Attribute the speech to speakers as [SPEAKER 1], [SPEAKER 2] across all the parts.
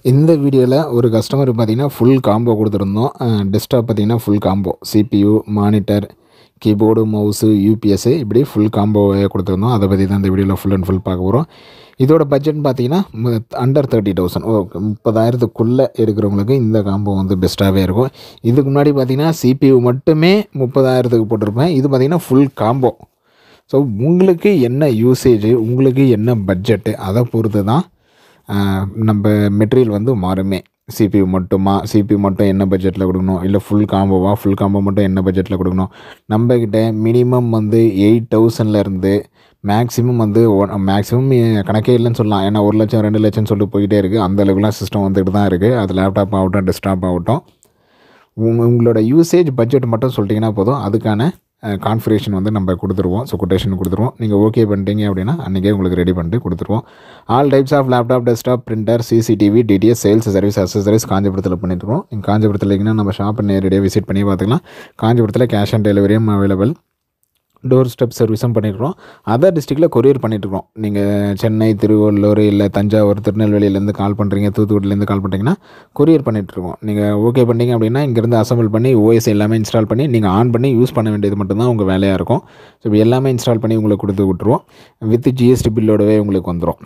[SPEAKER 1] இந்த வீடியோவில் ஒரு கஸ்டமர் பார்த்தீங்கன்னா ஃபுல் காம்போ கொடுத்துருந்தோம். டெஸ்க்டாப் பார்த்தீங்கன்னா full combo CPU, monitor, keyboard, mouse, UPS இப்படி ஃபுல் காம்போவே கொடுத்துருந்தோம். அதை பற்றி தான் இந்த வீடியோவில் ஃபுல் அண்ட் ஃபுல் பார்க்க போகிறோம். இதோட பட்ஜெட் பார்த்தீங்கன்னா அண்டர் 30,000 30,000க்குள்ளே இருக்கிறவங்களுக்கு இந்த காம்போ வந்து பெஸ்ட்டாகவே இருக்கும். இதுக்கு முன்னாடி பார்த்தீங்கன்னா CPU மட்டுமே 30,000க்கு போட்டிருப்பேன். இது பார்த்தீங்கன்னா ஃபுல் காம்போ. ஸோ உங்களுக்கு என்ன யூசேஜு, உங்களுக்கு என்ன பட்ஜெட்டு, அதை பொறுத்து தான் நம்ம மெட்டீரியல் வந்து மாறுமே. CPU மட்டும் என்ன பட்ஜெட்டில் கொடுக்கணும், இல்லை ஃபுல் காம்போ மட்டும் என்ன பட்ஜெட்டில் கொடுக்கணும். நம்மக்கிட்ட மினிமம் வந்து 8,000லேருந்து மேக்ஸிமம் வந்து மேக்ஸிமம் கணக்கே இல்லைன்னு சொல்லலாம். ஏன்னா 1 லட்சம் 2 லட்சம்னு சொல்லிட்டு போய்கிட்டே இருக்குது. அந்த அளவுக்குலாம் சிஸ்டம் வந்துட்டு தான் இருக்குது. அது லேப்டாப் ஆகட்டும், டெஸ்க்டாப் ஆகட்டும். உங்களோட யூசேஜ் பட்ஜெட் மட்டும் சொல்லிட்டிங்கன்னா போதும். அதுக்கான கான்ஃபிகரேஷன் வந்து நம்ம கொடுத்துருவோம். ஸோ கொட்டேஷன் கொடுத்துருவோம். நீங்கள் ஓகே பண்ணிட்டீங்க அப்படின்னா அன்றைக்கே உங்களுக்கு ரெடி பண்ணிட்டு கொடுத்துருவோம். All types of laptop, desktop, printer, CCTV, DTS, sales, service, accessories காஞ்சிபுரத்தில் பண்ணிட்டுருக்கோம். நீங்கள் காஞ்சிபுரத்தில் இருக்கீங்கன்னா நம்ம ஷாப்பை நேரடியாக விசிட் பண்ணி பார்த்துக்கலாம். காஞ்சிபுரத்தில் கேஷ் ஆன் டெலிவரியும் அவைலபிள். டோர் ஸ்டெப் சர்வீஸும் பண்ணிட்டுருக்கோம். அதர் டிஸ்ட்ரிக்டில் கொரியர் பண்ணிட்டுருக்கோம். நீங்கள் சென்னை, திருவள்ளூர், இல்லை தஞ்சாவூர், திருநெல்வேலியிலேருந்து கால் பண்ணுறீங்க, தூத்துக்குடியிலேருந்து கால் பண்ணுறீங்கன்னா கொரியர் பண்ணிகிட்ருக்கோம். நீங்கள் ஓகே பண்ணிங்க அப்படின்னா இங்கேருந்து அசம்பிள் பண்ணி OS எல்லாமே இன்ஸ்டால் பண்ணி நீங்கள் ஆன் பண்ணி யூஸ் பண்ண வேண்டியது மட்டும்தான் உங்கள் வேலையாக இருக்கும். ஸோ எல்லாமே இன்ஸ்டால் பண்ணி உங்களுக்கு கொடுத்து விட்ருவோம். வித் GST பில்லோடவே உங்களுக்கு வந்துடும்.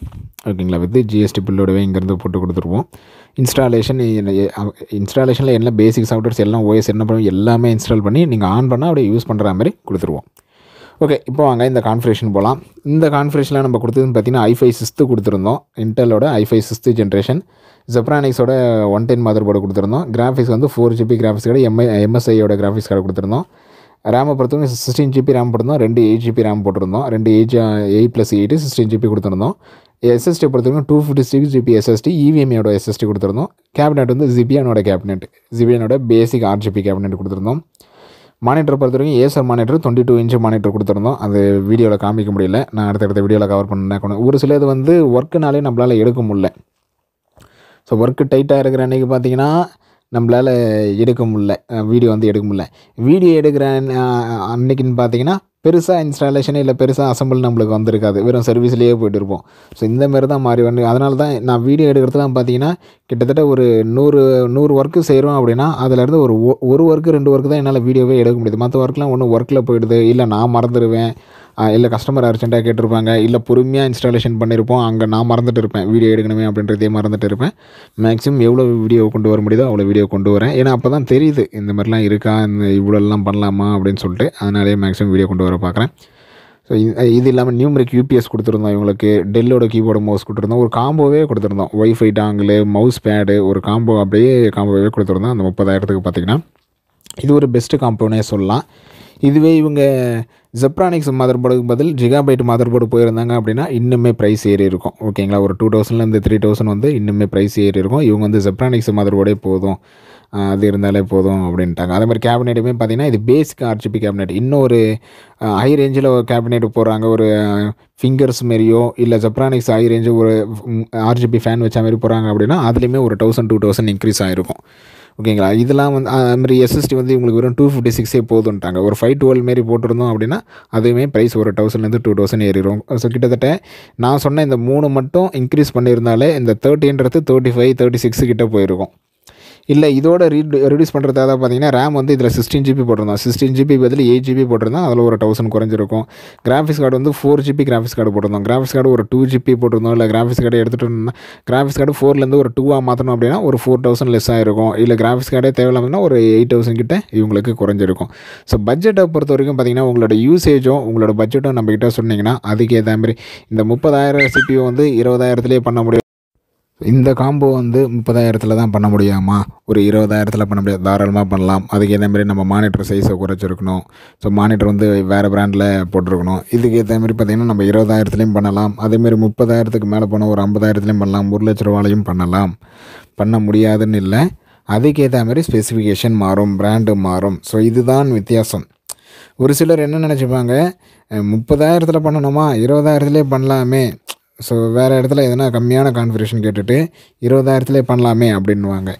[SPEAKER 1] ஓகேங்களா? வித் GST பில்லோடவே இங்கேருந்து போட்டு கொடுத்துருவோம். இன்ஸ்டாலேஷனில் என்ன பேசிக் சாஃப்ட்வேர்ஸ் எல்லாம் OS என்ன பண்ணுவோம் எல்லாமே இன்ஸ்டால் பண்ணி நீங்கள் ஆன் பண்ணால் அப்படியே யூஸ் பண்ணுற மாதிரி கொடுத்துருவோம். ஓகே, இப்போ வாங்க இந்த கான்ஃபிகரேஷன் போகலாம். இந்த கான்ஃபிகரேஷனில் நம்ம கொடுத்ததுன்னு பார்த்தீங்கன்னா i5 6 கொடுத்துருந்தோம். இன்டெலோட i5 6th ஜென்ரேஷன். Zephronixோட 110 மதர் போர்டு கொடுத்துருந்தோம். கிராஃபிக்ஸ் வந்து 4GB கிராஃபிக்ஸ் கார்டு, MSIயோட கிராஃபிக்ஸ் கார்டு கொடுத்துருந்தோம். ரேமை பொறுத்தவங்க 16GB ரேம் போட்டிருந்தோம். 2 8GB ரேம் போட்டிருந்தோம். 2 8+8 16GB கொடுத்துருந்தோம். SSD பொறுத்தவரைக்கும் 256GB SSD, EVMயோட SSD கொடுத்துருந்தோம். கேபினெட் வந்து ஜிபியானோட பேசிக் RGB கேபினெட் கொடுத்துருந்தோம். மானிட்டர் பொறுத்த வரைக்கும் ஏசர் மானிட்டர் 22 இன்ச் மானிட்டர் கொடுத்துருந்தோம். அது வீடியோவில் காமிக்க முடியல. நான் அடுத்த வீடியோவில் கவர் பண்ணேன். ஒரு சில இது வந்து ஒர்க்குனாலே நம்மளால் எடுக்க முடியல. ஸோ ஒர்க்கு டைட்டாக இருக்கிற அன்றைக்கி பார்த்தீங்கன்னா நம்மளால் எடுக்க முடியல, வீடியோ வந்து எடுக்க முடியல. வீடியோ எடுக்கிற அன்றைக்கின்னு பார்த்தீங்கன்னா பெருசாக இன்ஸ்டாலேஷனே இல்லை, பெருசாக அசம்பிள் நம்மளுக்கு வந்திருக்காது. வெறும் சர்வீஸ்லேயே போய்ட்டு இருப்போம். ஸோ இந்தமாரி தான் மாறி வந்து அதனால தான் நான் வீடியோ எடுக்கிறதுலாம் பார்த்தீங்கன்னா கிட்டத்தட்ட ஒரு 100 ஒர்க்கு செய்கிறோம் அப்படின்னா அதிலேருந்து ஒரு ஒர்க்கு 2 ஒர்க்கு தான் என்னால் வீடியோவே எடுக்க முடியுது. மற்ற ஒர்க்லாம் ஒன்று ஒர்க்கில் போயிடுது, இல்லை நான் மறந்துடுவேன், இல்லை கஸ்டமர் அர்ஜென்ட்டாக கேட்டிருப்பாங்க, இல்லை பொறுமையாக இன்ஸ்டாலேஷன் பண்ணியிருப்போம், அங்கே நான் மறந்துட்டு இருப்பேன், வீடியோ எடுக்கணுமே அப்படின்றதே மறந்துட்டு இருப்பேன். மேக்ஸிமம் எவ்வளோ வீடியோ கொண்டு வர முடியுதோ அவ்வளோ வீடியோ கொண்டு வரேன். ஏன்னா அப்போ தான் தெரியுது இந்த மாதிரிலாம் இருக்கா, இவ்வளோலாம் பண்ணலாமா அப்படின்னு சொல்லிட்டு. அதனாலே மேக்ஸிமம் வீடியோ கொண்டு வர பார்க்குறேன். ஸோ இது இல்லாமல் நியூமரிக் UPS கொடுத்துருந்தோம். இவங்களுக்கு டெல்லோட கீபோர்டு மவுஸ் கொடுத்துருந்தோம். ஒரு காம்போவே கொடுத்துருந்தோம். ஒய்ஃபை டாங்கில், மவுஸ் பேடு, ஒரு காம்போவே கொடுத்துருந்தோம். அந்த 30,000க்கு பார்த்திங்கன்னா இது ஒரு பெஸ்ட்டு காம்போனே சொல்லலாம். இதுவே இவங்க Zephronix மதர் போர்டுக்கு பதில் ஜிகாபைட் மதர் போர்டு போயிருந்தாங்க அப்படின்னா இன்னுமே ப்ரைஸ் ஏறி இருக்கும். ஓகேங்களா? ஒரு 2,000லேருந்து 3,000 வந்து இன்னுமே ப்ரைஸ் ஏறி இருக்கும். இவங்க வந்து Zephronix மதர் போர்டே போதும், அது இருந்தாலே போதும் அப்படின்ட்டாங்க. அதே மாதிரி கேபினெட்டுமே பார்த்திங்கன்னா இது பேசிக் RGB கேபினெட். இன்னும் ஒரு ஹை ரேஞ்சில் ஒரு கேபினெட் போடுறாங்க, ஒரு ஃபிங்கர்ஸ் மாரியோ, இல்லை Zephronix ஹை ரேஞ்சு ஒரு RGB ஃபேன் வச்ச மாதிரி போகிறாங்க அப்படின்னா அதுலேயுமே ஒரு 1,000-2,000 இன்க்ரீஸ் ஆகிருக்கும். ஓகேங்களா? இதெல்லாம் வந்து அதுமாதிரி SSD வந்து இவங்களுக்கு வெறும் 256 போதுன்ட்டாங்க. ஒரு 512 மாரி போட்டிருந்தோம் அப்படின்னா அதுவுமே ப்ரைஸ் ஒரு 1,000லேருந்து 2,000 ஏறிடும். ஸோ கிட்டத்தட்ட நான் சொன்ன இந்த 3 மட்டும் இன்க்ரீஸ் பண்ணியிருந்தாலே இந்த 30ன்றது 35, 36 கிட்ட போயிருக்கும். இல்லை இதோட ரெடியூஸ் பண்ணுறதாக பார்த்தீங்கன்னா ரேம் வந்து இதில் 16GB போட்டிருந்தோம். 16GB பதில் 8GB போட்டிருந்தோம். அதில் ஒரு 1,000 குறைஞ்சிருக்கும். கிராஃபிக்ஸ் கார்டு வந்து 4GB கிராஃபிக்ஸ் கார்டு போட்டிருந்தோம். கிராஃபிக்ஸ் கார்டு ஒரு 2GB போட்டிருந்தோம். இல்லை கிராஃபிக்ஸ் கார்டு எடுத்துகிட்டு இருந்தோம்னா கிராஃபிக்ஸ் கார்டு 4லேருந்து ஒரு 2 மாற்றணும் அப்படின்னா ஒரு 4,000 லெஸ் ஆகிருக்கும். இல்லை கிராஃபிக்ஸ் கார்டே தேவையில்லாமன்னா ஒரு 8,000 கிட்ட இவங்களுக்கு குறைஞ்சிருக்கும். ஸோ பட்ஜெட்டை பொறுத்த வரைக்கும் பார்த்திங்கன்னா உங்களோட யூசேஜும் உங்களோட பட்ஜெட்டும் நம்மக்கிட்ட சொன்னிங்கன்னா அதுக்கேற்ற மாதிரி இந்த 30,000 CPU வந்து 20,000லேயே பண்ண முடியும். இந்த காம்போ வந்து 30,000த்தில் தான் பண்ண முடியாமா, ஒரு 20,000த்தில் பண்ண முடியாது, தாராளமாக பண்ணலாம். அதுக்கு ஏற்றமாரி நம்ம மானிட்டர் சைஸை குறைச்சிருக்கணும். ஸோ மானிட்டர் வந்து வேறு பிராண்டில் போட்டிருக்கணும். இதுக்கு ஏற்றமாரி பார்த்திங்கன்னா நம்ம 20,000த்துலேயும் பண்ணலாம். அதேமாரி 30,000த்துக்கு மேலே போனால் ஒரு 50,000த்துலேயும் பண்ணலாம். 1,00,000 ரூபாலையும் பண்ணலாம். பண்ண முடியாதுன்னு இல்லை, அதுக்கேற்ற மாதிரி ஸ்பெசிஃபிகேஷன் மாறும், பிராண்டு மாறும். ஸோ இதுதான் வித்தியாசம். ஒரு சிலர் என்ன நினச்சிப்பாங்க, 30,000த்தில் பண்ணணுமா, 20,000த்துலேயே பண்ணலாமே, ஸோ வேறு இடத்துல எதனா கம்மியான கான்ஃபிகரேஷன் கேட்டுட்டு 20,000த்துலேயே பண்ணலாமே அப்படின்வாங்க.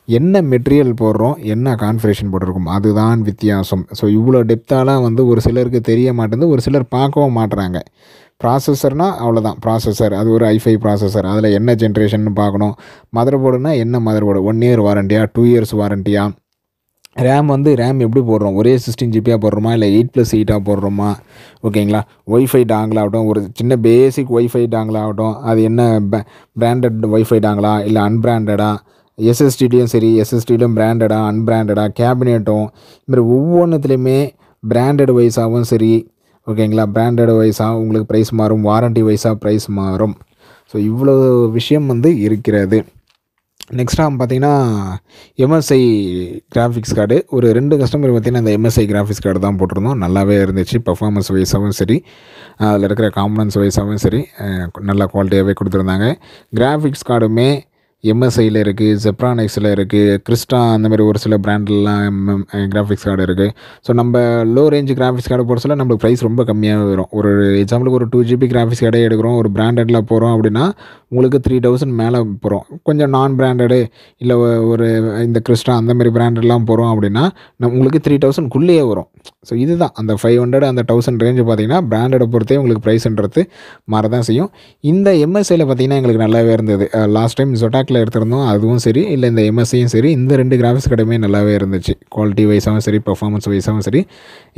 [SPEAKER 1] என்ன மெட்டீரியல் போடுறோம், என்ன கான்ஃபிகரேஷன் போட்டிருக்கோம், அதுதான் வித்தியாசம். ஸோ இவ்வளோ டெப்த்தாலாம் வந்து ஒரு சிலருக்கு தெரிய மாட்டேங்குது, ஒரு சிலர் பார்க்கவும் மாட்டுறாங்க. ப்ராசஸர்னால் அவ்வளோதான், ப்ராசஸர் அது ஒரு i5 ப்ராசஸர், அதில் என்ன ஜென்ரேஷன் பார்க்கணும். மதர் போர்டுனா என்ன மதர் போர்டு, 1 இயர் வாரண்டியா, 2 இயர்ஸ் வாரண்டியா. ரேம் வந்து ரேம் எப்படி போடுறோம், ஒரே 16 ஜிபியாக போடுறோமா இல்லை 8+8 போடுறோமா, ஓகேங்களா. ஒய்ஃபை டாங்கில் ஆகட்டும், ஒரு சின்ன பேசிக் ஒய்ஃபை டாங்கில் ஆகட்டும், அது என்ன பிராண்டட் ஒய்ஃபை டாங்களா இல்லை அன்பிராண்டடா. எஸ்எஸ்டிலையும் சரி, எஸ்எஸ்டிலையும் பிராண்டடா அன்பிராண்டடா, கேபினெட்டும் இதுமாதிரி ஒவ்வொன்றுத்துலேயுமே பிராண்டட் வைஸாகவும் சரி, ஓகேங்களா. பிராண்டட் வைஸாக உங்களுக்கு ப்ரைஸ் மாறும், வாரண்டி வைஸாக ப்ரைஸ் மாறும். ஸோ இவ்வளோ விஷயம் வந்து இருக்கிறது. நெக்ஸ்ட்டாக பார்த்தீங்கன்னா எம்எஸ்ஐ கிராஃபிக்ஸ் கார்டு ஒரு 2 கஸ்டமர் பார்த்திங்கன்னா இந்த எம்எஸ்ஐ கிராஃபிக்ஸ் கார்டு தான் போட்டிருந்தோம். நல்லாவே இருந்துச்சு, பர்ஃபார்மன்ஸ் வைஸாகவும் சரி, அதில் இருக்கிற காம்பனன்ஸ் வைஸாகவும் சரி, நல்ல குவாலிட்டியாகவே கொடுத்துருந்தாங்க. கிராஃபிக்ஸ் கார்டுமே எம்எஸ்ஐயில் இருக்குது, ஜெப்ரானிக்ஸில் இருக்குது, கிறிஸ்டா அந்த மாதிரி ஒரு சில பிராண்ட்லாம் கிராஃபிக்ஸ் கார்டு இருக்குது. ஸோ நம்ம லோ ரேஞ்ச் கிராஃபிக்ஸ் கார்டு போட சொல்ல நம்மளுக்கு ப்ரைஸ் ரொம்ப கம்மியாக வரும். ஒரு எக்ஸாம்பிளுக்கு ஒரு 2 GB கிராஃபிக்ஸ் கார்டே எடுக்கிறோம், ஒரு பிராண்டடில் போகிறோம் அப்படின்னா உங்களுக்கு 3000 மேலே போகிறோம். கொஞ்சம் நான் பிராண்டடு இல்லை ஒரு இந்த கிறிஸ்டா அந்த மாதிரி பிராண்டட்லாம் போகிறோம் அப்படின்னா உங்களுக்கு 3000க்குள்ளேயே வரும். ஸோ இதுதான் அந்த 500 அந்த 1000 ரேஞ்சு பார்த்திங்கன்னா பிராண்டடை பொறுத்தே உங்களுக்கு ப்ரைஸ்ன்றது மாறதான் செய்யும். இந்த எம்எஸ்ஐயில் பார்த்திங்கன்னா எங்களுக்கு நல்லாவே இருந்தது. லாஸ்ட் டைம் ஜொட்டாக்கில் எடுத்திருந்தோம், அதுவும் சரி, இல்லை இந்த எம்எஸ்ஐயும் சரி, இந்த 2 கிராஃபிக்ஸ் கார்டுமே நல்லாவே இருந்துச்சு. குவாலிட்டி வைஸாகவும் சரி, பர்ஃபார்மன்ஸ் வைஸாகவும் சரி,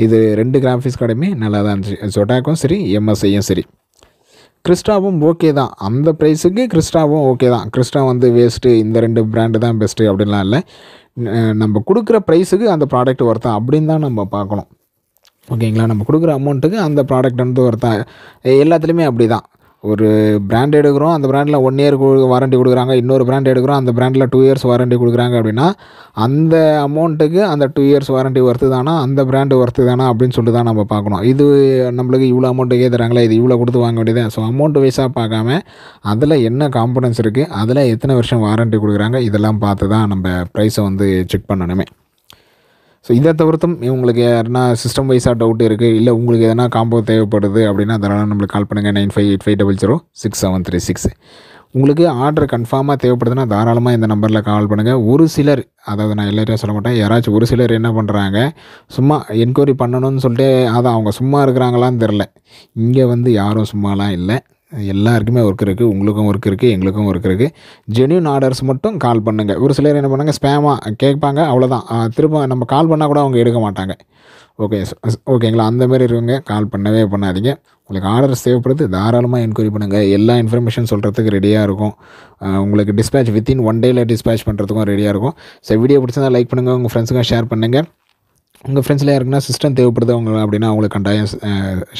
[SPEAKER 1] இது 2 கிராஃபிக்ஸ் கார்டுமே நல்லா தான் இருந்துச்சு. ஜொட்டாக்கும் சரி, எம்எஸ்ஐயும் சரி. கிறிஸ்டாவும் ஓகே தான், அந்த ப்ரைஸுக்கு கிறிஸ்டாவும் ஓகே தான். கிறிஸ்டா வந்து வேஸ்ட்டு, இந்த 2 பிராண்டு தான் பெஸ்ட்டு அப்படின்லாம் இல்லை. நம்ம கொடுக்குற ப்ரைஸுக்கு அந்த ப்ராடக்ட் ஒர்த்தா அப்படின்னு தான் நம்ம பார்க்கணும், ஓகேங்களா. நம்ம கொடுக்குற அமௌண்ட்டுக்கு அந்த ப்ராடக்ட் வந்து ஒர்த்தா. எல்லாத்துலேயுமே அப்படி தான். ஒரு பிராண்ட் எடுக்கிறோம், அந்த பிராண்டில் 1 இயர் வாரண்டி கொடுக்குறாங்க. இன்னொரு பிராண்ட் எடுக்கிறோம், அந்த பிராண்டில் 2 இயர்ஸ் வாரண்டி கொடுக்குறாங்க அப்படின்னா அந்த அமௌண்ட்டுக்கு அந்த 2 இயர்ஸ் வாரண்டி ஒர்த்து தானா, அந்த பிராண்டு ஒர்த்து தானா அப்படின்னு சொல்லிட்டு தான் நம்ம பார்க்கணும். இது நம்மளுக்கு இவ்வளோ அமௌண்ட்டுக்கே தராங்களா, இது இவ்வளோ கொடுத்து வாங்க வேண்டியது. ஸோ அமௌண்ட் வைஸாக பார்க்காம அதில் என்ன காம்பனன்ஸ் இருக்குது, அதில் எத்தனை வருஷம் வாரண்டி கொடுக்குறாங்க, இதெல்லாம் பார்த்து தான் நம்ம ப்ரைஸை வந்து செக் பண்ணணுமே. ஸோ இதை தவிர்த்தும் உங்களுக்கு யாருன்னா சிஸ்டம் வைஸாக டவுட் இருக்குது, இல்லை உங்களுக்கு எதனா காம்போ தேவைப்படுது அப்படின்னா அதனால் நம்மளுக்கு கால் பண்ணுங்கள். 9585006736. உங்களுக்கு ஆர்டர் கன்ஃபார்மாக தேவைப்படுதுன்னா தாராளமாக இந்த நம்பரில் கால் பண்ணுங்கள். ஒரு சிலர், அதாவது நான் எல்லாரையும் சொல்ல மாட்டேன், யாராச்சும் ஒரு சிலர் என்ன பண்ணுறாங்க, சும்மா என்கொயரி பண்ணணும்னு சொல்லிட்டு அதான் அவங்க சும்மா இருக்கிறாங்களான்னு தெரில. இங்கே வந்து யாரும் சும்மாலாம் இல்லை, எல்லாருக்குமே ஒர்க் இருக்குது. உங்களுக்கும் ஒர்க் இருக்குது, எங்களுக்கும் ஒர்க் இருக்குது. ஜென்யூன் ஆர்டர்ஸ் மட்டும் கால் பண்ணுங்கள். ஒரு சிலர் என்ன பண்ணுங்கள், ஸ்பேமாக கேட்பாங்க, அவ்வளோதான். திரும்ப நம்ம கால் பண்ணால் கூட அவங்க எடுக்க மாட்டாங்க. ஓகேங்களா. அந்தமாரி இருக்கவங்க கால் பண்ணவே பண்ணாதீங்க. உங்களுக்கு ஆர்டர்ஸ் தேவைப்படுது, தாராளமாக என்கொயரி பண்ணுங்கள். எல்லா இன்ஃபர்மேஷன் சொல்கிறதுக்கு ரெடியாக இருக்கும். உங்களுக்கு டிஸ்பேச் வித்தின் 1 டேயில் டிஸ்பேச் பண்ணுறதுக்கும் ரெடியாக இருக்கும். ஸோ வீடியோ பிடிச்சிருந்தா லைக் பண்ணுங்கள், உங்கள் ஃப்ரெண்ட்ஸுக்கும் ஷேர் பண்ணுங்கள். உங்கள் ஃப்ரெண்ட்ஸில் யாருக்குன்னா சிஸ்டம் தேவைப்படுது அவங்க அப்படின்னா அவங்களுக்கு கண்டாயம்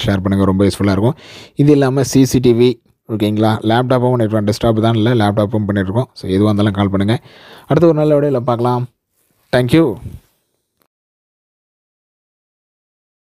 [SPEAKER 1] ஷேர் பண்ணுங்கள், ரொம்ப யூஸ்ஃபுல்லாக இருக்கும். இது இல்லாமல் சிசிடிவி, ஓகேங்களா, லேப்டாப்பும் பண்ணியிருக்கோம், டெஸ்க்டாப் தான் இல்லை லேப்டாப்பும் பண்ணியிருக்கோம். ஸோ எதுவாக இருந்தாலும் கால் பண்ணுங்கள். அடுத்து ஒரு நல்ல வீடியோவில் பார்க்கலாம். தேங்க்யூ.